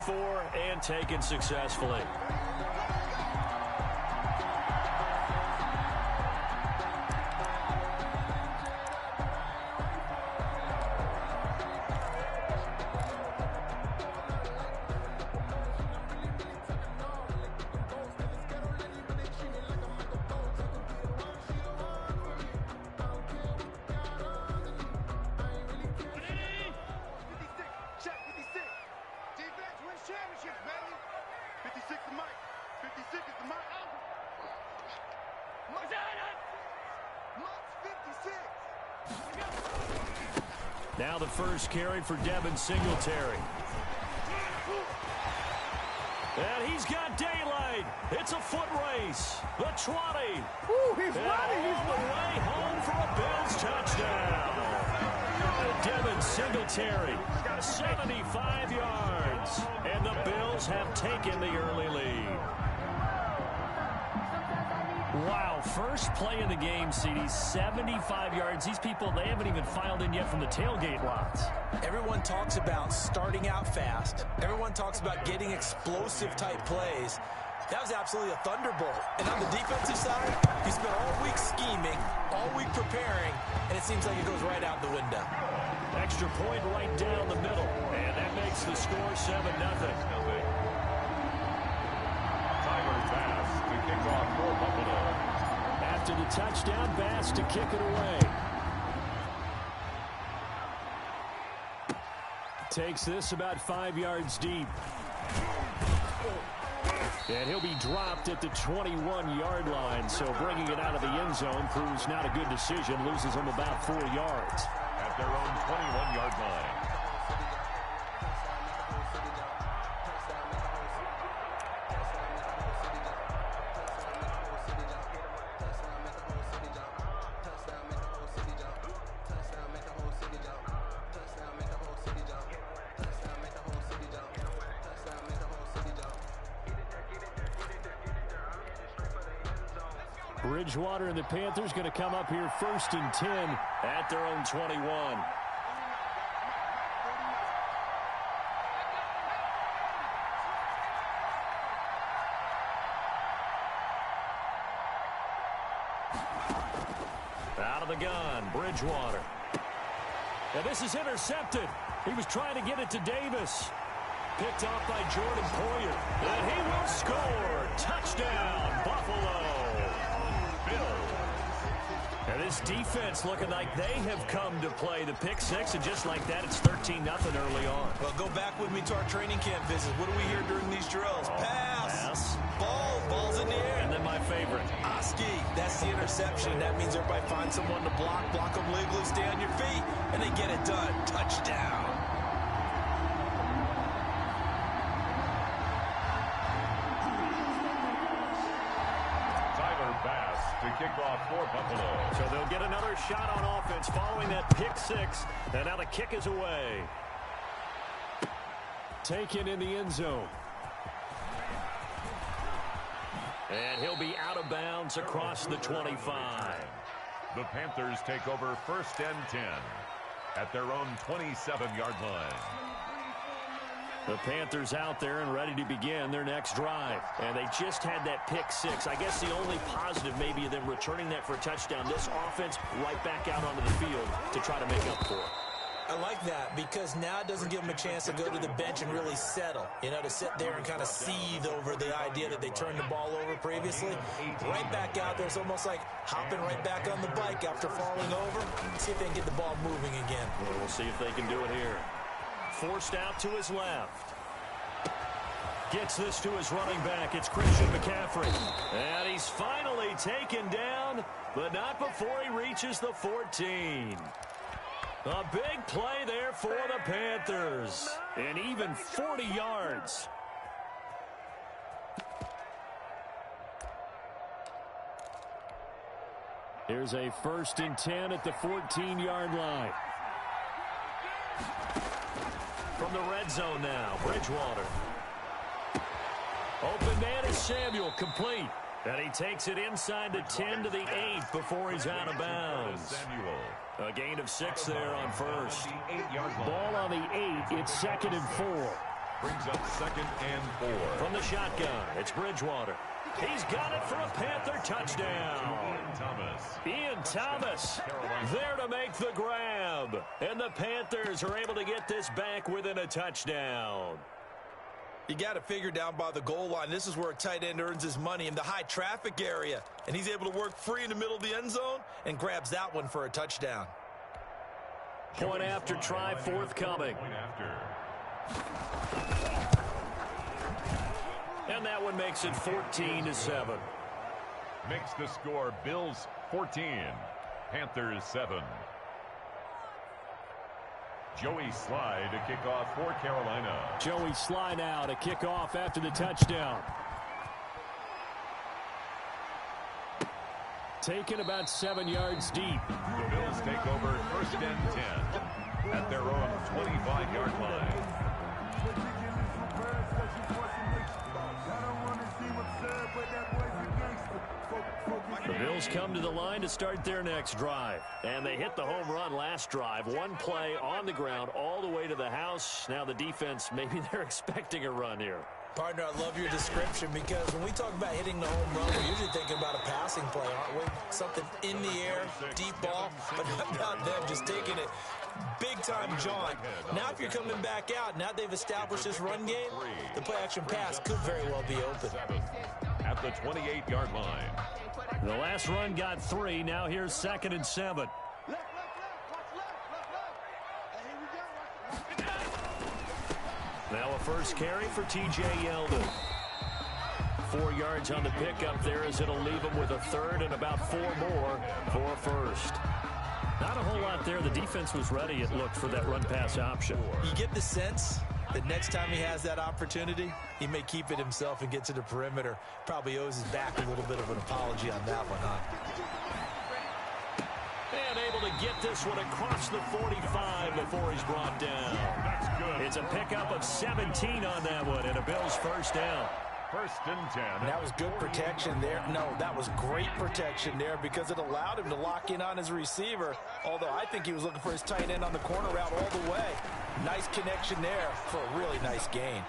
for and taken successfully. Now the first carry for Devin Singletary. And he's got daylight. It's a foot race. The 20. Ooh, he's running. He's all the way home for a Bills touchdown. Devin Singletary, 75 yards. And the Bills have taken the early lead. Wow, first play in the game, CD, 75 yards. These people, they haven't even filed in yet from the tailgate lots. Everyone talks about starting out fast. Everyone talks about getting explosive-type plays. That was absolutely a thunderbolt. And on the defensive side, you spent all week scheming, all week preparing, and it seems like it goes right out the window. Extra point right down the middle, and that makes the score 7-0. After the touchdown, Bass to kick it away. Takes this about 5 yards deep. And he'll be dropped at the 21-yard line, so bringing it out of the end zone proves not a good decision. Loses him about 4 yards. At their own 21-yard line. Bridgewater and the Panthers going to come up here 1st and 10 at their own 21. Out of the gun, Bridgewater. And this is intercepted. He was trying to get it to Davis. Picked off by Jordan Poyer. And he will score. Touchdown, Buffalo. And this defense looking like they have come to play the pick six, and just like that, it's 13-0 early on. Well, go back with me to our training camp visit. What do we hear during these drills? Pass. Balls in the air. And then my favorite. Oski. That's the interception. That means everybody finds someone to block them legally, stay on your feet, and they get it done. Touchdown. To kick off for Buffalo. So they'll get another shot on offense following that pick six. And now the kick is away. Taken in the end zone. And he'll be out of bounds across the 25. The Panthers take over 1st and 10 at their own 27-yard line. The Panthers out there and ready to begin their next drive. And they just had that pick six. I guess the only positive maybe of them returning that for a touchdown. This offense right back out onto the field to try to make up for it. I like that because now it doesn't give them a chance to go to the bench and really settle. You know, to sit there and kind of seethe over the idea that they turned the ball over previously. Right back out there. It's almost like hopping right back on the bike after falling over. See if they can get the ball moving again. Well, we'll see if they can do it here. Forced out to his left. Gets this to his running back. It's Christian McCaffrey. And he's finally taken down, but not before he reaches the 14. A big play there for the Panthers. And even 40 yards. Here's a 1st and 10 at the 14-yard line. From the red zone now, Bridgewater. Open man is Samuel, complete. And he takes it inside the 10 to the 8 before he's out of bounds. A gain of 6 there on first. Ball on the 8, it's 2nd and 4. Brings up 2nd and 4. From the shotgun, it's Bridgewater. He's got it for a Panther touchdown. Ian Thomas there to make the grab. And the Panthers are able to get this back within a touchdown. You got to figure down by the goal line. This is where a tight end earns his money in the high traffic area. And he's able to work free in the middle of the end zone and grabs that one for a touchdown. Point after try forthcoming. And that one makes it 14-7. Makes the score Bills 14, Panthers 7. Joey Sly to kick off for Carolina. Joey Sly now to kick off after the touchdown. Taken about 7 yards deep. The Bills take over 1st and 10 at their own 25-yard line. The Bills come to the line to start their next drive. And they hit the home run last drive. One play on the ground all the way to the house. Now the defense, maybe they're expecting a run here. Partner, I love your description because when we talk about hitting the home run, we're usually thinking about a passing play, aren't we? Something in the air, deep ball, but not them just taking it big-time jaunt. Now if you're coming back out, now they've established this run game, the play-action pass could very well be open. At the 28-yard line. The last run got 3. Now here's 2nd and 7. Now a first carry for T.J. Yeldon. 4 yards on the pickup there as it'll leave him with a third and about 4 more for a first. Not a whole lot there. The defense was ready, it looked, for that run-pass option. You get the sense that next time he has that opportunity, he may keep it himself and get to the perimeter. Probably owes his back a little bit of an apology on that one, huh? And able to get this one across the 45 before he's brought down. It's a pickup of 17 on that one, and a Bills first down. 1st and 10. And that was good protection there. No, that was great protection there because it allowed him to lock in on his receiver, although I think he was looking for his tight end on the corner route all the way. Nice connection there for a really nice gain.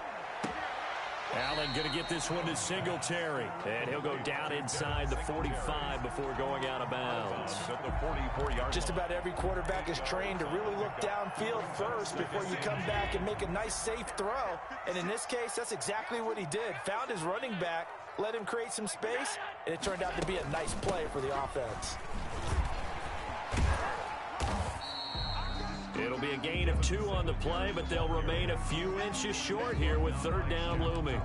Allen going to get this one to Singletary. And he'll go down inside the 45 before going out of bounds. At the 44-yard. Just about every quarterback is trained to really look downfield first before you come back and make a nice, safe throw. And in this case, that's exactly what he did. Found his running back, let him create some space, and it turned out to be a nice play for the offense. It'll be a gain of 2 on the play, but they'll remain a few inches short here with 3rd down looming.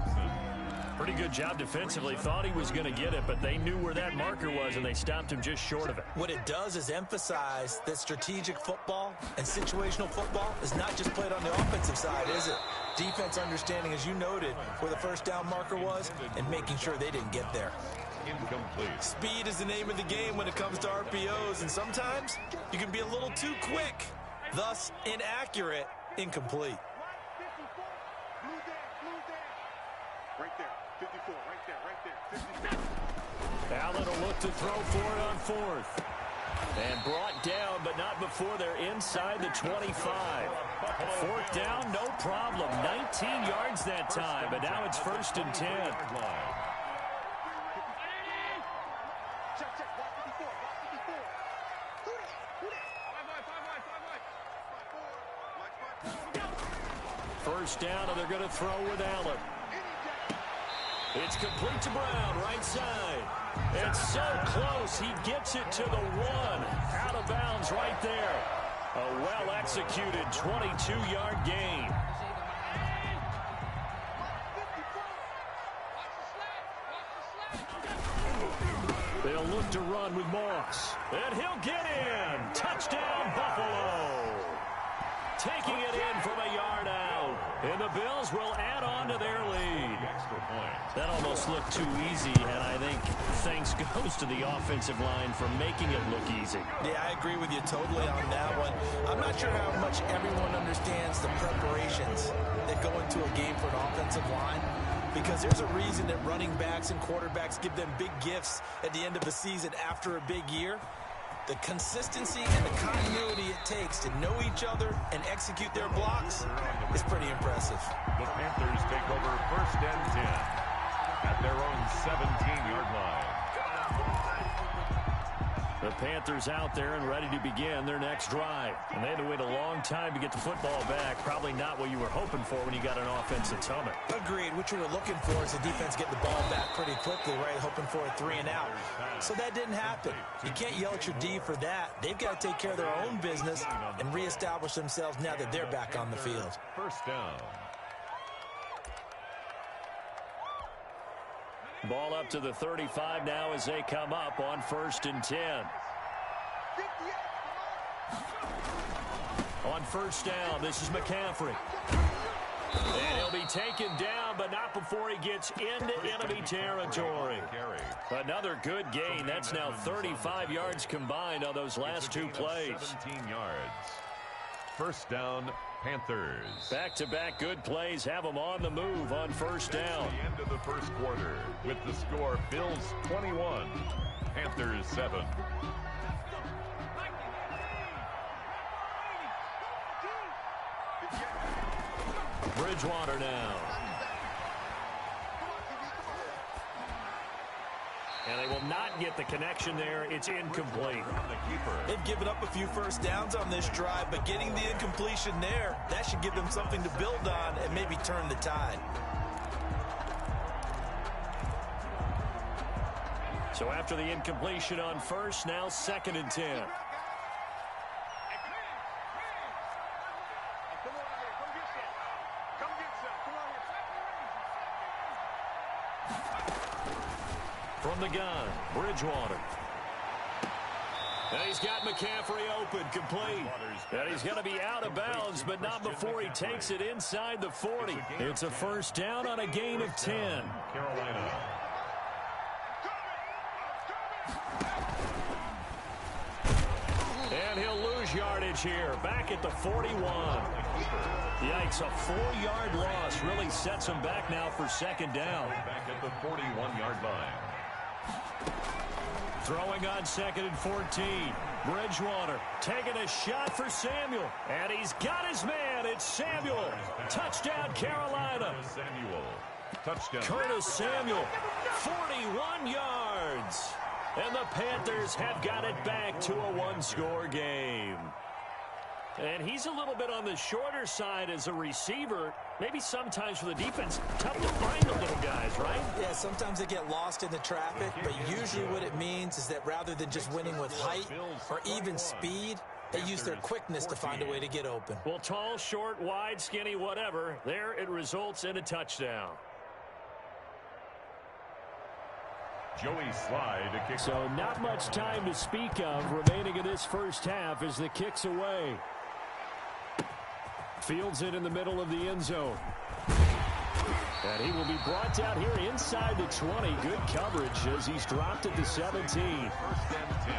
Pretty good job defensively. Thought he was going to get it, but they knew where that marker was, and they stopped him just short of it. What it does is emphasize that strategic football and situational football is not just played on the offensive side, is it? Defense understanding, as you noted, where the 1st down marker was and making sure they didn't get there. Incomplete. Speed is the name of the game when it comes to RPOs, and sometimes you can be a little too quick. Thus, inaccurate, incomplete. Right there, 54, right there, 54. Allen will look to throw for it on 4th. And brought down, but not before they're inside the 25. 4th down, no problem. 19 yards that time, but now it's 1st and 10. First down, and they're going to throw with Allen. It's complete to Brown, right side. It's so close, he gets it to the 1. Out of bounds right there. A well-executed 22-yard gain. They'll look to run with Moss. And he'll get in. Touchdown, Buffalo. Taking it in from a yard out. And the Bills will add on to their lead. That almost looked too easy, and I think thanks goes to the offensive line for making it look easy. Yeah, I agree with you totally on that one. I'm not sure how much everyone understands the preparations that go into a game for an offensive line, because there's a reason that running backs and quarterbacks give them big gifts at the end of the season after a big year. The consistency and the continuity it takes to know each other and execute their blocks is pretty impressive. The Panthers take over 1st and 10 at their own 17-yard line. The Panthers out there and ready to begin their next drive. And they had to wait a long time to get the football back. Probably not what you were hoping for when you got an offense that's humming. Agreed. What you were looking for is the defense getting the ball back pretty quickly, right? Hoping for a 3 and out. So that didn't happen. You can't yell at your D for that. They've got to take care of their own business and reestablish themselves now that they're back on the field. 1st down. Ball up to the 35 now as they come up on 1st and 10. On 1st down, this is McCaffrey. And he'll be taken down, but not before he gets into enemy territory. Another good gain. That's now 35 yards combined on those last 2 plays. 17 yards. 1st down, Panthers. Back-to-back good plays have them on the move on 1st down. The end of the 1st quarter with the score Bills 21, Panthers 7. Bridgewater now. And they will not get the connection there. It's incomplete. They've given up a few 1st downs on this drive, but getting the incompletion there, that should give them something to build on and maybe turn the tide. So after the incompletion on 1st, now 2nd and 10. From the gun, Bridgewater. And he's got McCaffrey open, complete. And he's going to be out of bounds, but not before he takes it inside the 40. It's a 1st down on a gain of 10. Carolina. And he'll lose yardage here, back at the 41. Yikes, a 4-yard loss really sets him back now for 2nd down. Back at the 41-yard line. Throwing on 2nd and 14. Bridgewater taking a shot for Samuel. And he's got his man. It's Samuel. Touchdown, Carolina. Samuel. Touchdown. Curtis Samuel, 41 yards. And the Panthers have got it back to a 1-score game. And he's a little bit on the shorter side as a receiver. Maybe sometimes for the defense, tough to find the little guys, right? Yeah, sometimes they get lost in the traffic, but usually what it means is that rather than just winning with height or even speed, they use their quickness to find a way to get open. Well, tall, short, wide, skinny, whatever, there it results in a touchdown. Joey Slye to kick. So not much time to speak of remaining in this 1st half as the kick's away. Fields it in the middle of the end zone. And he will be brought down here inside the 20. Good coverage as he's dropped at the 17. 1st and 10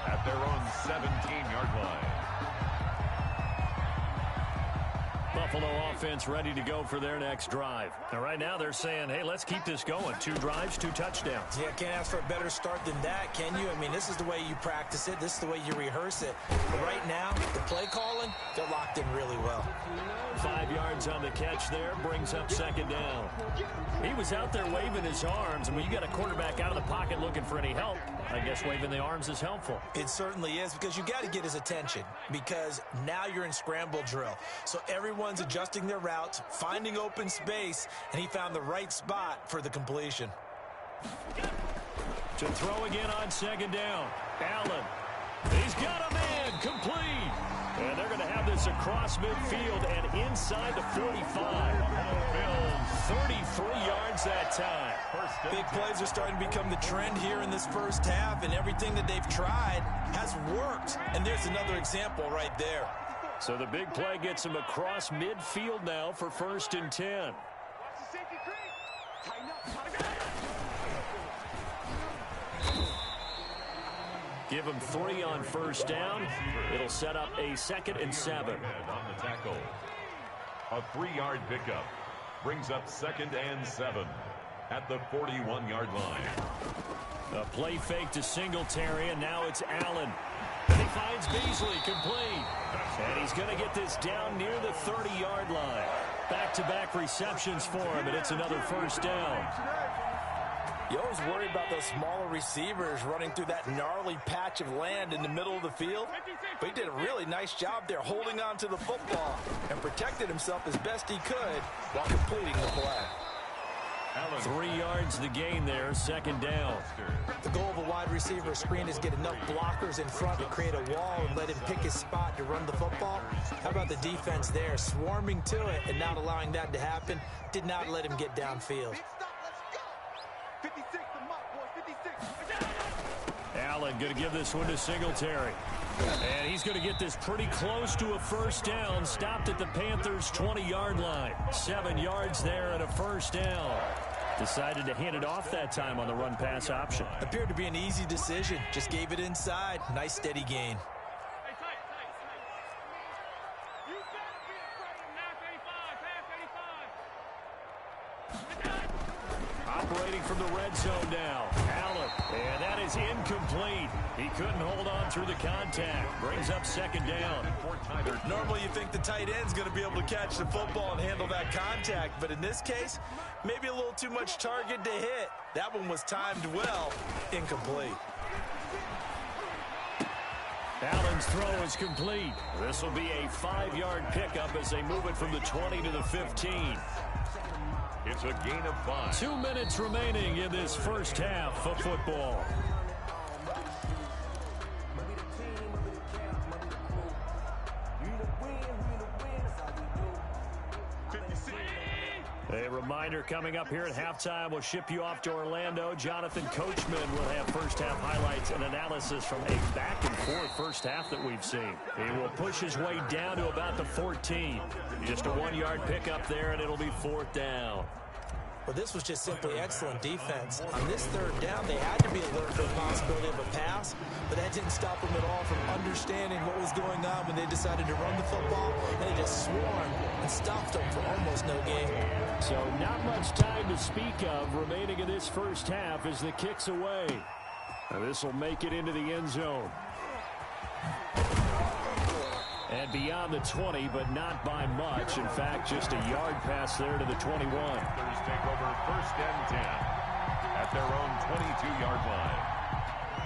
at their own 17-yard line. Buffalo offense ready to go for their next drive. And right now they're saying, hey, let's keep this going. 2 drives, 2 touchdowns. Yeah, can't ask for a better start than that, can you? I mean, this is the way you practice it. This is the way you rehearse it. But right now, the play calling, they're locked in really well. 5 yards on the catch there, brings up 2nd down. He was out there waving his arms, and when you got a quarterback out of the pocket looking for any help, I guess waving the arms is helpful. It certainly is, because you got to get his attention, because now you're in scramble drill. So everyone's adjusting their routes, finding open space, and he found the right spot for the completion. To throw again on 2nd down. Allen. He's got a man, complete. And they're going to have this across midfield and inside the 45. Bills, 33 yards that time. Big plays are starting to become the trend here in this 1st half, and everything that they've tried has worked. And there's another example right there. So the big play gets him across midfield now for 1st and 10. Give him 3 on 1st down. It'll set up a 2nd and 7. On the tackle. A 3-yard pickup brings up 2nd and 7. at the 41-yard line. A play fake to Singletary, and now it's Allen. And he finds Beasley complete. And he's going to get this down near the 30-yard line. Back-to-back receptions for him, and it's another first down. You always worry about those smaller receivers running through that gnarly patch of land in the middle of the field. But he did a really nice job there holding on to the football and protected himself as best he could while completing the play. 3 yards the gain there, second down. The goal of a wide receiver screen is get enough blockers in front to create a wall and let him pick his spot to run the football. How about the defense there, swarming to it and not allowing that to happen? Did not let him get downfield. Allen going to give this one to Singletary. And he's going to get this pretty close to a first down. Stopped at the Panthers' 20-yard line. 7 yards there and a first down. Decided to hand it off that time on the run-pass option. Appeared to be an easy decision. Just gave it inside. Nice steady gain. Operating from the red zone now. Allen. And that is incomplete. He couldn't hold on through the contact. Brings up second down. Normally you think the tight end's going to be able to catch the football and handle that contact. But in this case, maybe a little too much target to hit. That one was timed well. Incomplete. Allen's throw is complete. This will be a 5-yard pickup as they move it from the 20 to the 15. It's a gain of 5. 2 minutes remaining in this first half of football. A reminder coming up here at halftime. We'll ship you off to Orlando. Jonathan Coachman will have first-half highlights and analysis from a back-and-forth first half that we've seen. He will push his way down to about the 14. Just a 1-yard pickup there, and it'll be fourth down. Well, this was just simply excellent defense. On this third down, they had to be alert for the possibility of a pass, but that didn't stop them at all from understanding what was going on when they decided to run the football, and they just swarmed and stopped them for almost no gain. So not much time to speak of remaining in this first half as the kick's away. Now this will make it into the end zone. And beyond the 20, but not by much. In fact, just a yard pass there to the 21. Panthers take over first and 10 at their own 22-yard line.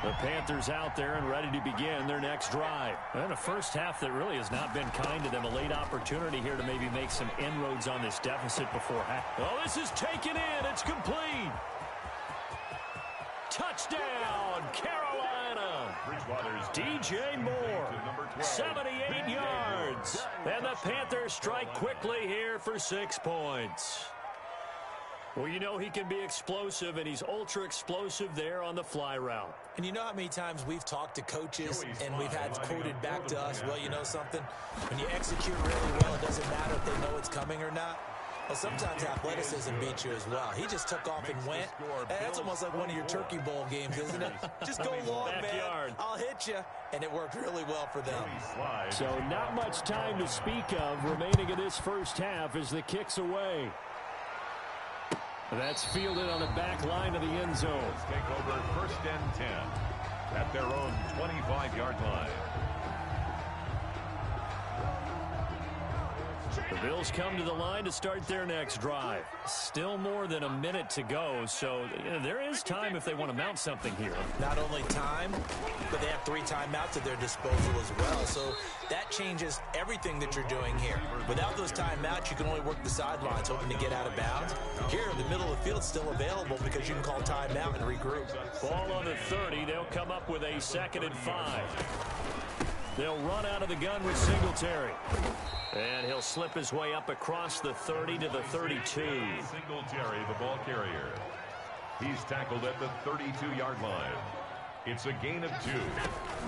The Panthers out there and ready to begin their next drive. And a first half that really has not been kind to them. A late opportunity here to maybe make some inroads on this deficit before half. Oh, this is taken in. It's complete. Touchdown, Carolina. Bridgewater's DJ Moore, 78 yards. And the Panthers strike quickly here for 6 points. Well, you know he can be explosive, and he's ultra-explosive there on the fly route. And you know how many times we've talked to coaches and we've had quoted back to us, well, you know something? When you execute really well, it doesn't matter if they know it's coming or not. Well, sometimes athleticism beats you as well. He just took off and went. Hey, that's almost like one of your Turkey Bowl games, isn't it? Just go long, man. I'll hit you. And it worked really well for them. So not much time to speak of remaining in this first half as the kick's away. That's fielded on the back line of the end zone. Take over first and 10 at their own 25-yard line. The Bills come to the line to start their next drive. Still more than a minute to go, so there is time if they want to mount something here. Not only time, but they have 3 timeouts at their disposal as well, so that changes everything that you're doing here. Without those timeouts, you can only work the sidelines, hoping to get out of bounds. Here, the middle of the field's still available because you can call timeout and regroup. Ball on the 30. They'll come up with a 2nd and 5. They'll run out of the gun with Singletary. And he'll slip his way up across the 30 to the 32. Singletary, the ball carrier. He's tackled at the 32-yard line. It's a gain of 2.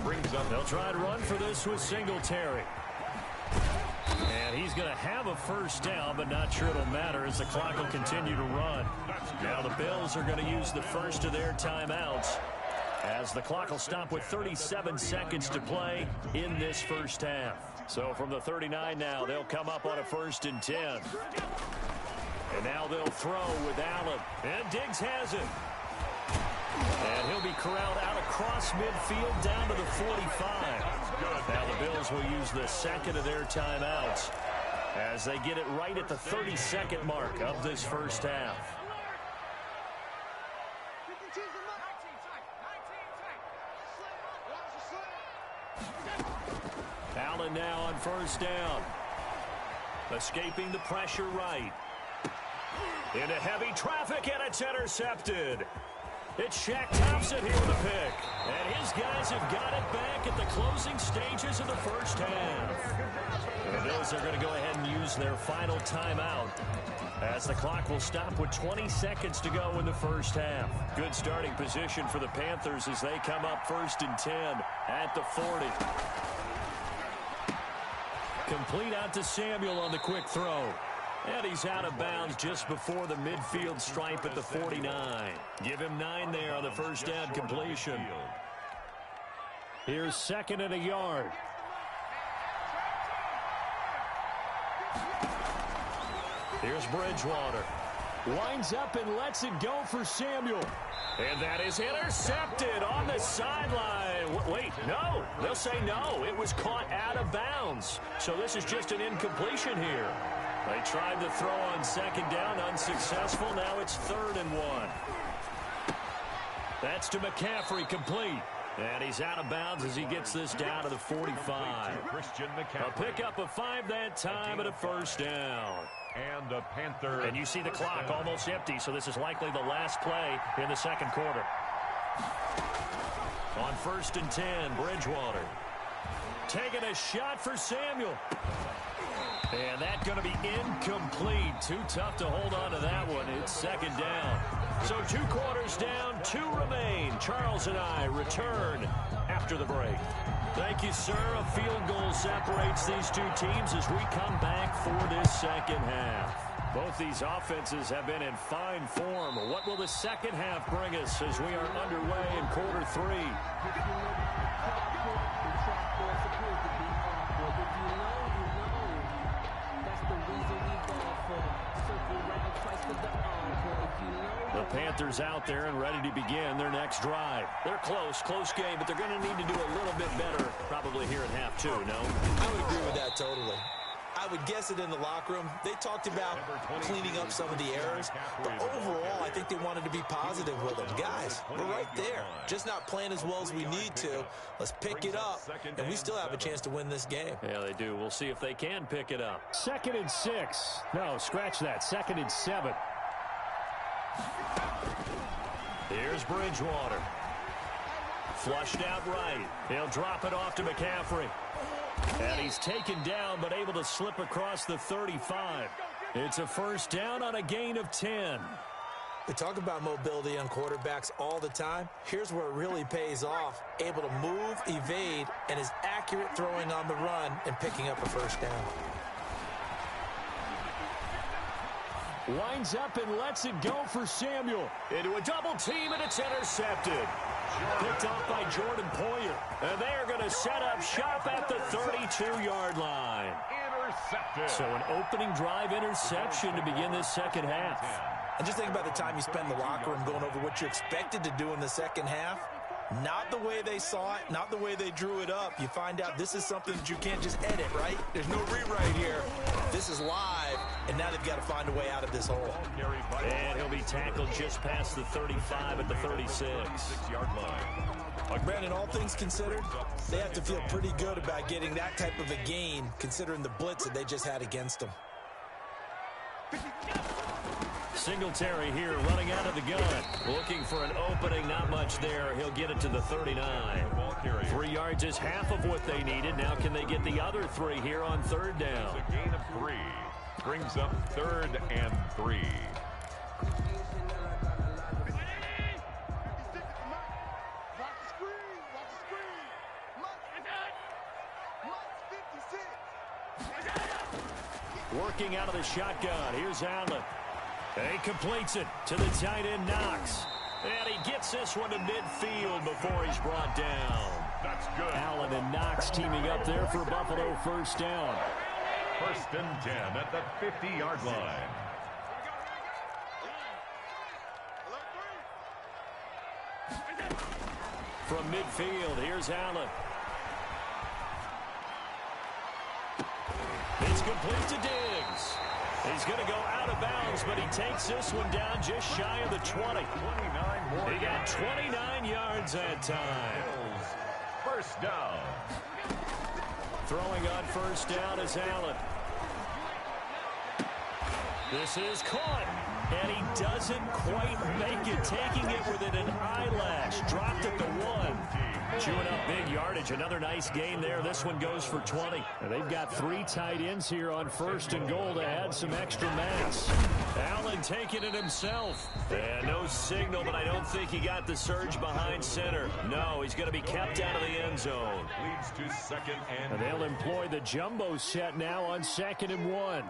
Brings up. They'll try to run for this with Singletary. And he's going to have a first down, but not sure it'll matter as the clock will continue to run. Now the Bills are going to use the first of their timeouts as the clock will stop with 37 seconds to play in this first half. So from the 39 now, they'll come up on a 1st and 10. And now they'll throw with Allen. And Diggs has it. And he'll be corralled out across midfield down to the 45. Now the Bills will use the second of their timeouts as they get it right at the 32nd mark of this first half. Allen now on first down. Escaping the pressure right. Into heavy traffic, and it's intercepted. It's Shaq Thompson here with a pick. And his guys have got it back at the closing stages of the first half. The Bills are going to go ahead and use their final timeout as the clock will stop with 20 seconds to go in the first half. Good starting position for the Panthers as they come up 1st and 10 at the 40. Complete out to Samuel on the quick throw. And he's out of bounds just before the midfield stripe at the 49. Give him 9 there on the first down completion. Here's 2nd and a yard. Here's Bridgewater. Winds up and lets it go for Samuel. And that is intercepted on the sideline. Wait, no. They'll say no. It was caught out of bounds. So this is just an incompletion here. They tried to throw on 2nd down, unsuccessful. Now it's 3rd and 1. That's to McCaffrey, complete. And he's out of bounds as he gets this down to the 45. A pickup of 5 that time and a first down. And a Panther. And you see the clock almost empty, so this is likely the last play in the second quarter. On 1st and 10, Bridgewater. Taking a shot for Samuel. And that's going to be incomplete. Too tough to hold on to that one. It's 2nd down. So 2 quarters down, 2 remain. Charles and I return after the break. Thank you, sir. A field goal separates these two teams as we come back for this second half. Both these offenses have been in fine form. What will the second half bring us as we are underway in quarter 3? The Panthers out there and ready to begin their next drive. They're close game, but they're going to need to do a little bit better probably here in half 2, no? I would agree with that totally. I would guess it in the locker room. They talked about cleaning up some of the errors, but overall, I think they wanted to be positive with them. Guys, we're right there. Just not playing as well as we need to. Let's pick it up, and we still have a chance to win this game. Yeah, they do. We'll see if they can pick it up. 2nd and 6. No, scratch that. 2nd and 7. Here's Bridgewater. Flushed out right. He'll drop it off to McCaffrey. And he's taken down but able to slip across the 35. It's a first down on a gain of 10. We talk about mobility on quarterbacks all the time. Here's where it really pays off. Able to move, evade, and is accurate throwing on the run and picking up a first down. Winds up and lets it go for Samuel. Into a double team, and it's intercepted. Picked off by Jordan Poyer. And they are going to set up shop at the 32-yard line. Intercepted. So an opening drive interception to begin this second half. And just think about the time you spend in the locker room going over what you expected to do in the second half. Not the way they saw it, not the way they drew it up. You find out this is something that you can't just edit, right? There's no rewrite here. This is live, and now they've got to find a way out of this hole. And he'll be tackled just past the 35 at the 36-yard line. Brandon, all things considered, they have to feel pretty good about getting that type of a gain, considering the blitz that they just had against them. Singletary here running out of the gun. Looking for an opening, not much there. He'll get it to the 39. 3 yards is half of what they needed. Now can they get the other 3 here on 3rd down? A gain of 3. Brings up 3rd and 3. Working out of the shotgun. Here's Allen. And he completes it to the tight end, Knox. And he gets this one to midfield before he's brought down. That's good. Allen and Knox teaming up there for Buffalo first down. 1st and 10 at the 50-yard line. From midfield, here's Allen. It's complete to Diggs. He's going to go out of bounds, but he takes this one down just shy of the 20. He got 29 yards that time. First down. Throwing on first down is Allen. This is caught, and he doesn't quite make it, taking it within an eyelash. Dropped at the 1. Chewing up big yardage. Another nice gain there. This one goes for 20. And they've got 3 tight ends here on first and goal to add some extra mass. Allen taking it himself. And no signal, but I don't think he got the surge behind center. No, he's going to be kept out of the end zone. Leads to second and they'll employ the jumbo set now on 2nd and 1.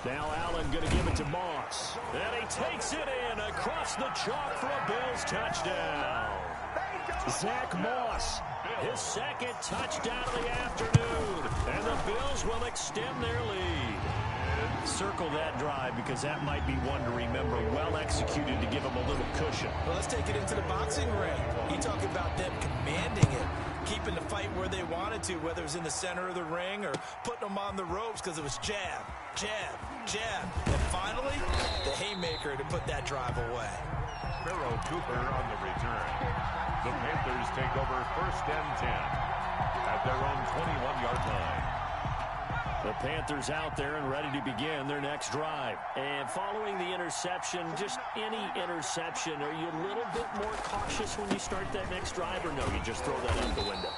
Now Allen going to give it to Moss. And he takes it in across the chalk for a Bills touchdown. Zach Moss, his 2nd touchdown of the afternoon. And the Bills will extend their lead. Circle that drive because that might be one to remember. Well executed to give them a little cushion. Well, let's take it into the boxing ring. You talk about them commanding it, keeping the fight where they wanted to, whether it was in the center of the ring or putting them on the ropes because it was jab, jab, jab. And finally, the haymaker to put that drive away. Pharaoh Cooper on the return. The Panthers take over 1st and 10 at their own 21-yard line. The Panthers out there and ready to begin their next drive. And following the interception, just any interception, are you a little bit more cautious when you start that next drive, or no, you just throw that out the window?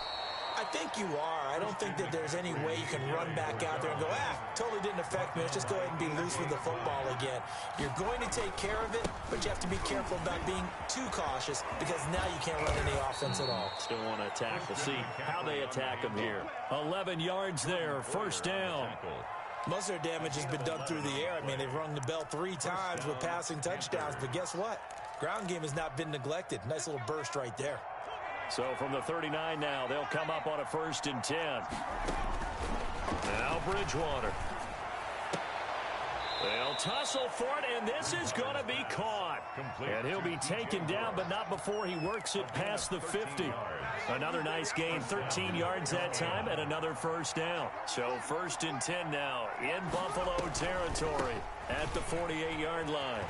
I think you are. I don't think that there's any way you can run back out there and go, totally didn't affect me. Let's just go ahead and be loose with the football again. You're going to take care of it, but you have to be careful about being too cautious because now you can't run any offense at all. Still want to attack. We'll see how they attack them here. 11 yards there, first down. Most of their damage has been done through the air. I mean, they've rung the bell 3 times with passing touchdowns, but guess what? Ground game has not been neglected. Nice little burst right there. So from the 39 now, they'll come up on a 1st and 10. Now Bridgewater. They'll tussle for it, and this is going to be caught. And he'll be taken down, but not before he works it past the 50. Another nice gain, 13 yards that time, and another first down. So 1st and 10 now in Buffalo territory at the 48-yard line.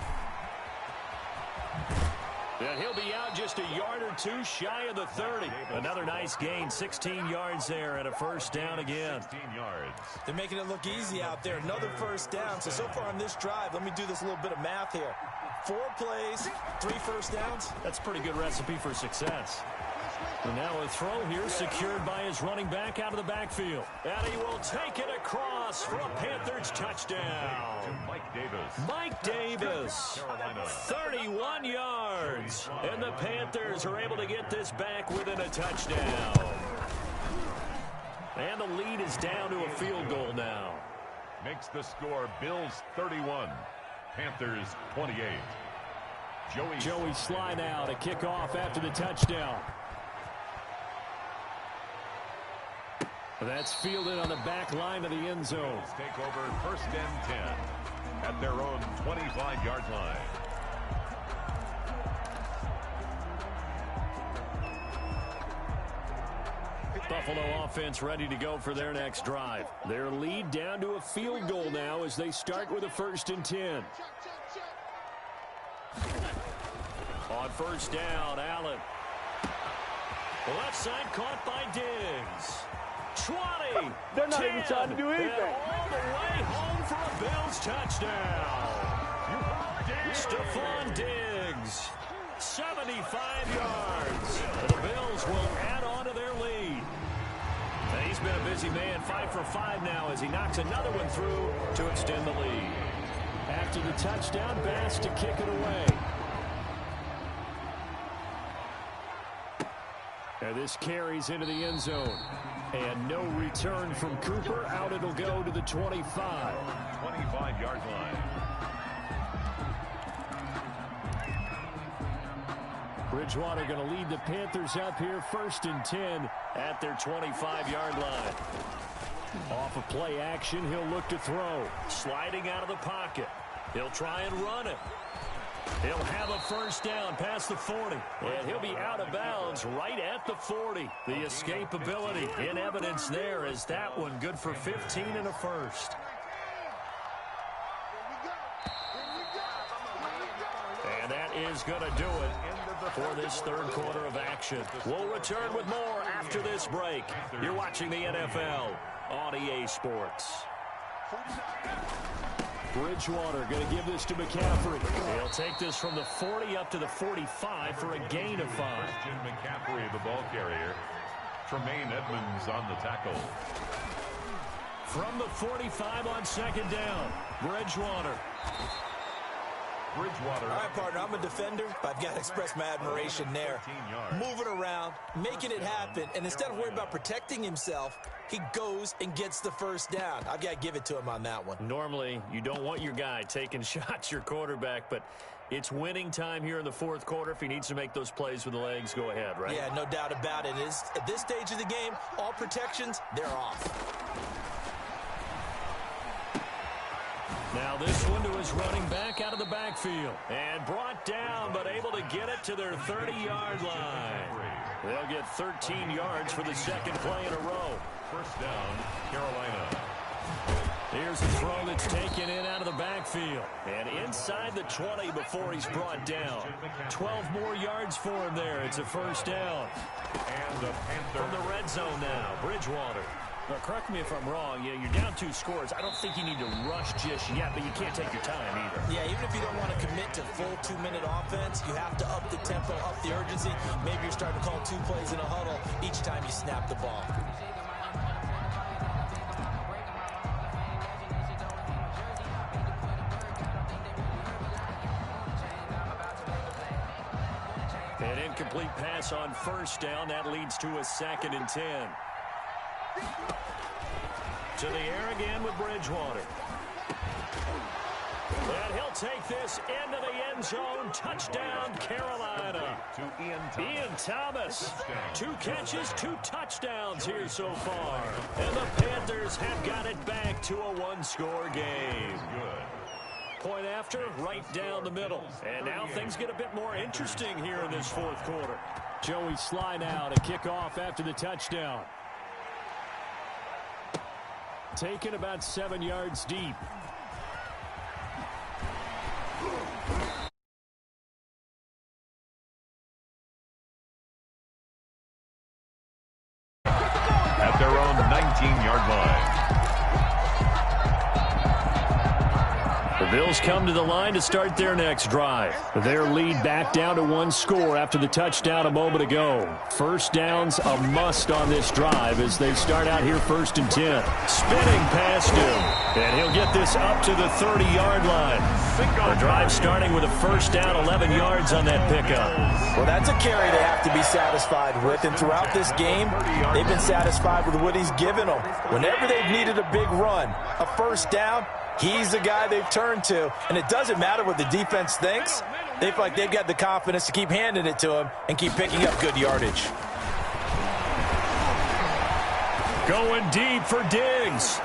And he'll be out just a yard or 2 shy of the 30. Another nice gain, 16 yards there and a first down again. 16 yards. They're making it look easy out there. Another first down. So far on this drive, let me do this little bit of math here. 4 plays, 3 first downs. That's a pretty good recipe for success. And now a throw here secured by his running back out of the backfield. And he will take it across for a Panthers touchdown. To Mike Davis. Mike Davis, 31 yards. And the Panthers are able to get this back within a touchdown. And the lead is down to a field goal now. Makes the score Bills 31, Panthers 28. Joey Sly now to kick off after the touchdown. That's fielded on the back line of the end zone. Take over 1st and 10 at their own 25-yard line. Buffalo offense ready to go for their next drive. Their lead down to a field goal now as they start with a 1st and 10. On first down, Allen. Left side caught by Diggs. 20. They're not 10, even trying to do anything. And all the way home for a Bills touchdown. Stephon Diggs, 75 yards. And the Bills will add on to their lead. And he's been a busy man, 5 for 5 now as he knocks another one through to extend the lead. After the touchdown, Bass to kick it away. And this carries into the end zone. And no return from Cooper. Out it'll go to the 25. 25-yard line. Bridgewater going to lead the Panthers up here 1st and 10 at their 25-yard line. Off of play action, he'll look to throw. Sliding out of the pocket. He'll try and run it. He'll have a first down past the 40. And he'll be out of bounds right at the 40. The escapability in evidence there is that one good for 15 and a first. And that is going to do it for this third quarter of action. We'll return with more after this break. You're watching the NFL on EA Sports. Bridgewater going to give this to McCaffrey. He'll take this from the 40 up to the 45 for a gain of 5. Christian McCaffrey, the ball carrier. Tremaine Edmonds on the tackle. From the 45 on second down, Bridgewater. All right, partner, I'm a defender, but I've got to express my admiration there. Moving around, making it happen, and instead of worrying about protecting himself, he goes and gets the first down. I've got to give it to him on that one. Normally, you don't want your guy taking shots, your quarterback, but it's winning time here in the fourth quarter. If he needs to make those plays with the legs, go ahead, right? Yeah, no doubt about it. At this stage of the game, all protections, they're off. Now this one to his running back out of the backfield. And brought down, but able to get it to their 30-yard line. They'll get 13 yards for the second play in a row. First down, Carolina. Here's a throw that's taken in out of the backfield. And inside the 20 before he's brought down. 12 more yards for him there. It's a first down. And the Panther. From the red zone now, Bridgewater. Now, correct me if I'm wrong. You're down 2 scores. I don't think you need to rush just yet, but you can't take your time either. Yeah, even if you don't want to commit to full 2-minute offense, you have to up the tempo, up the urgency. Maybe you're starting to call 2 plays in a huddle each time you snap the ball. An incomplete pass on first down. That leads to a 2nd and 10. To the air again with Bridgewater. And he'll take this into the end zone. Touchdown, Carolina. To Ian Thomas. 2 catches, 2 touchdowns here so far. And the Panthers have got it back to a 1-score game. Point after, right down the middle. And now things get a bit more interesting here in this fourth quarter. Joey Sly now to kick off after the touchdown. Taken about 7 yards deep. At their own 19-yard line. The Bills come to the line to start their next drive. Their lead back down to 1 score after the touchdown a moment ago. First down's a must on this drive as they start out here 1st and 10. Spinning past him, and he'll get this up to the 30-yard line. The drive starting with a first down, 11 yards on that pickup. Well, that's a carry they have to be satisfied with, and throughout this game, they've been satisfied with what he's given them. Whenever they've needed a big run, a first down, he's the guy they've turned to, and it doesn't matter what the defense thinks. They feel like they've got the confidence to keep handing it to him and keep picking up good yardage. Going deep for Diggs.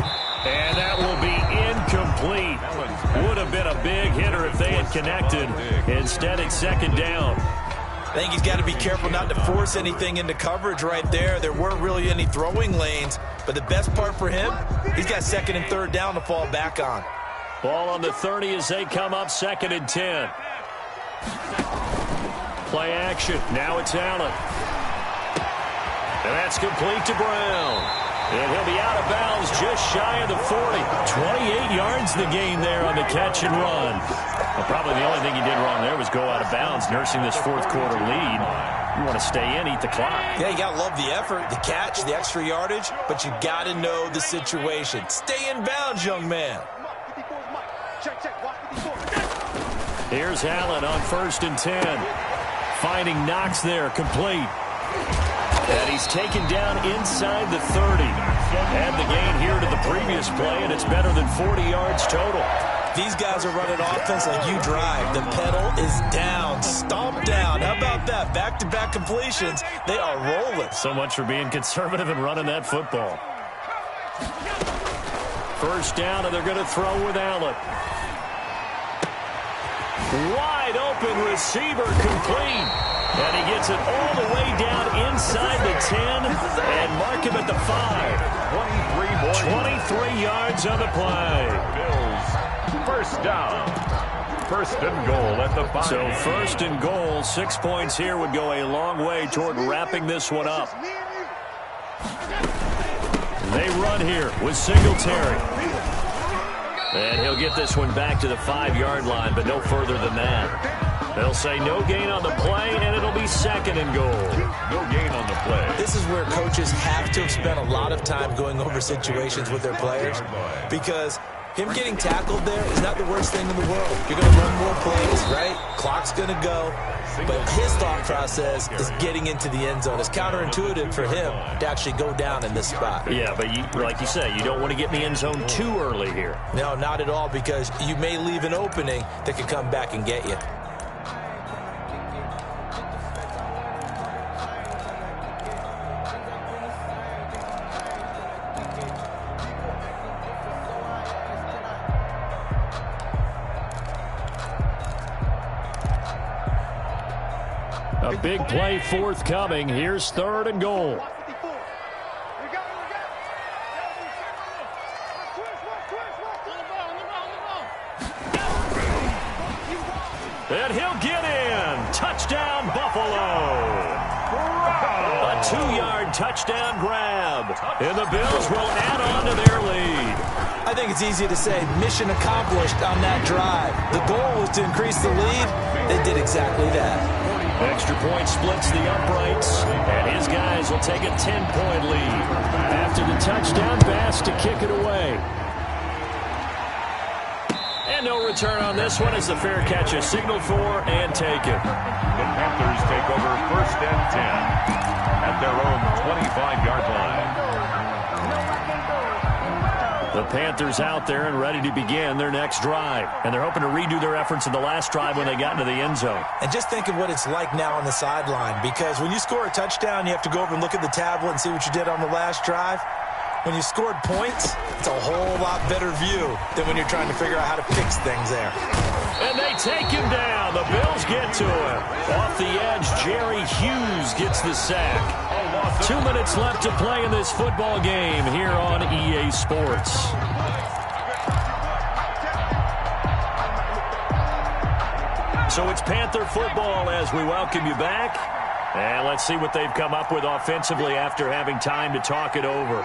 And that will be incomplete. Would have been a big hitter if they had connected. Instead, it's 2nd down. I think he's got to be careful not to force anything into coverage right there. There weren't really any throwing lanes. But the best part for him, he's got 2nd and 3rd down to fall back on. Ball on the 30 as they come up 2nd and 10. Play action. Now it's Allen. And that's complete to Brown. And he'll be out of bounds just shy of the 40. 28 yards the gain there on the catch and run. Well, probably the only thing he did wrong there was go out of bounds, nursing this fourth quarter lead. You want to stay in, eat the clock. Yeah, you got to love the effort, the catch, the extra yardage, but you got to know the situation. Stay in bounds, young man. Here's Allen on 1st and 10. Finding Knox there, complete. And he's taken down inside the 30. Add the gain here to the previous play, and it's better than 40 yards total. These guys are running offense like you drive. The pedal is down, stomp down. How about that? Back-to-back completions. They are rolling. So much for being conservative and running that football. First down, and they're going to throw with Allen. Wide open receiver complete. And he gets it all the way down inside the 10 and mark him at the 5. 23 yards on the play. Bills, first down. First and goal at the 5. So first and goal, 6 points here would go a long way toward wrapping this one up. They run here with Singletary. And he'll get this one back to the 5-yard line, but no further than that. They'll say no gain on the play, and it'll be second and goal. No gain on the play. This is where coaches have to have spent a lot of time going over situations with their players, because him getting tackled there is not the worst thing in the world. You're going to run more plays, right? Clock's going to go. But his thought process is getting into the end zone. It's counterintuitive for him to actually go down in this spot. Yeah, but like you say, you don't want to get in the end zone too early here. No, not at all, because you may leave an opening that could come back and get you. A big play forthcoming. Here's third and goal. And he'll get in. Touchdown, Buffalo. A 2-yard touchdown grab. And the Bills will add on to their lead. I think it's easy to say mission accomplished on that drive. The goal was to increase the lead. They did exactly that. Extra point splits the uprights, and his guys will take a 10-point lead. After the touchdown, Bass to kick it away. And no return on this one as the fair catch is signaled for and taken. The Panthers take over first and 10 at their own 25-yard line. The Panthers out there and ready to begin their next drive. And they're hoping to redo their efforts in the last drive when they got into the end zone. And just think of what it's like now on the sideline, because when you score a touchdown, you have to go over and look at the tablet and see what you did on the last drive. When you scored points, it's a whole lot better view than when you're trying to figure out how to fix things there. And they take him down. The Bills get to him. Off the edge, Jerry Hughes gets the sack. 2 minutes left to play in this football game here on EA Sports. So it's Panther football as we welcome you back. And let's see what they've come up with offensively after having time to talk it over.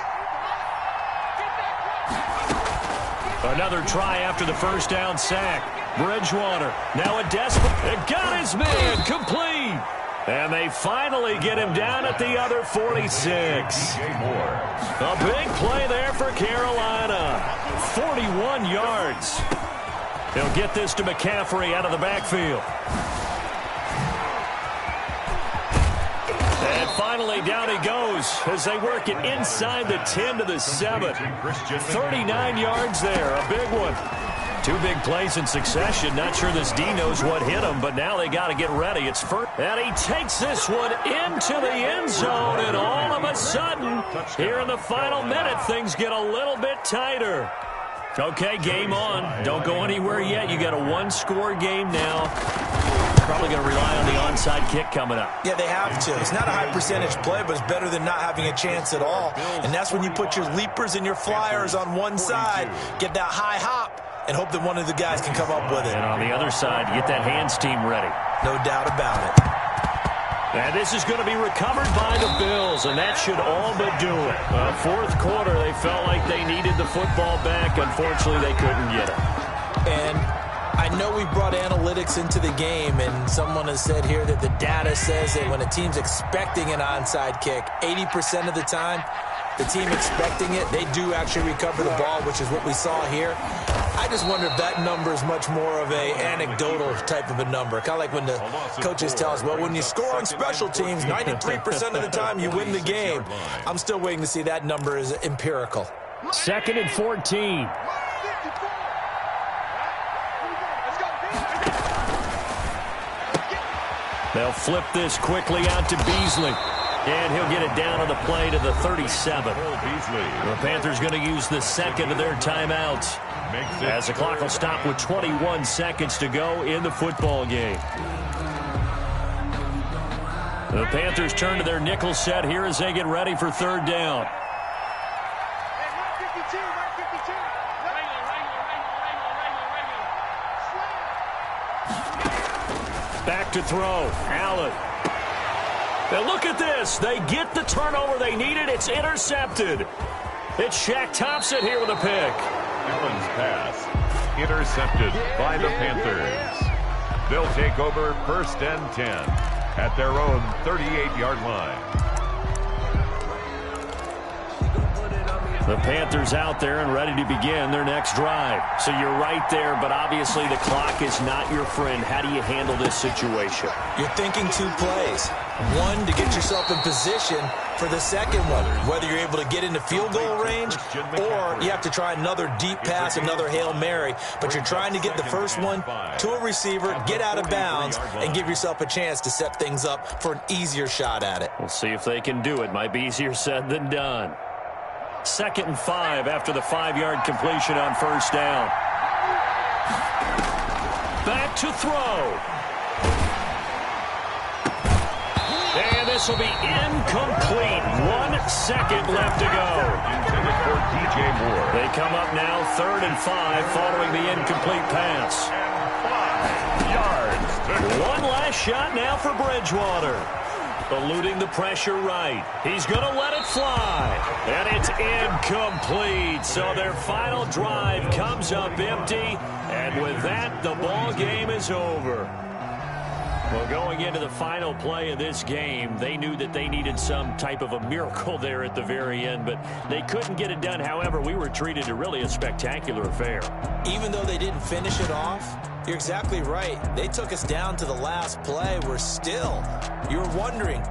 Another try after the first down sack. Bridgewater now a desperate. It got his man complete. And they finally get him down at the other 46. A big play there for Carolina. 41 yards. He'll get this to McCaffrey out of the backfield. And finally down he goes as they work it inside the 10 to the 7. 39 yards there, a big one. 2 big plays in succession. Not sure this D knows what hit him, but now they got to get ready. It's first. And he takes this one into the end zone, and all of a sudden, here in the final minute, things get a little bit tighter. Okay, game on. Don't go anywhere yet. You got a 1-score game now. Probably going to rely on the onside kick coming up. Yeah, they have to. It's not a high percentage play, but it's better than not having a chance at all. And that's when you put your leapers and your flyers on one side, get that high hop, and hope that one of the guys can come up with it. And on the other side, you get that hands team ready. No doubt about it. And this is going to be recovered by the Bills, and that should all but do it. Fourth quarter, they felt like they needed the football back. Unfortunately, they couldn't get it. And I know we brought analytics into the game, and someone has said here that the data says that when a team's expecting an onside kick, 80% of the time, the team expecting it, they do actually recover the ball, which is what we saw here. I just wonder if that number is much more of a anecdotal type of a number. Kind of like when the coaches tell us, well, when you score on special teams, 93% of the time you win the game. I'm still waiting to see that number is empirical. 2nd and 14. They'll flip this quickly out to Beasley. And he'll get it down on the play to the 37. The Panthers going to use the second of their timeouts, as the clock will stop with 21 seconds to go in the football game. The Panthers turn to their nickel set here as they get ready for third down. Back to throw. Allen. Now look at this. They get the turnover they needed. It's intercepted. It's Shaq Thompson here with a pick. Allen's pass intercepted by the Panthers. They'll take over first and 10 at their own 38-yard line. The Panthers out there and ready to begin their next drive. So you're right there, but obviously the clock is not your friend. How do you handle this situation? You're thinking two plays. One, to get yourself in position for the second one, whether you're able to get into field goal range or you have to try another deep pass, another Hail Mary. But you're trying to get the first one to a receiver, get out of bounds, and give yourself a chance to set things up for an easier shot at it. We'll see if they can do it. Might be easier said than done. 2nd and 5 after the 5-yard completion on first down. Back to throw. And this will be incomplete. 1 second left to go. Intended for DJ Moore. They come up now 3rd and 5 following the incomplete pass. 5 yards. One last shot now for Bridgewater. Eluding the pressure right. He's going to let it fly. And it's incomplete. So their final drive comes up empty. And with that, the ball game is over. Well, going into the final play of this game, they knew that they needed some type of a miracle there at the very end, but they couldn't get it done. However, we were treated to really a spectacular affair. Even though they didn't finish it off, you're exactly right. They took us down to the last play. You're wondering,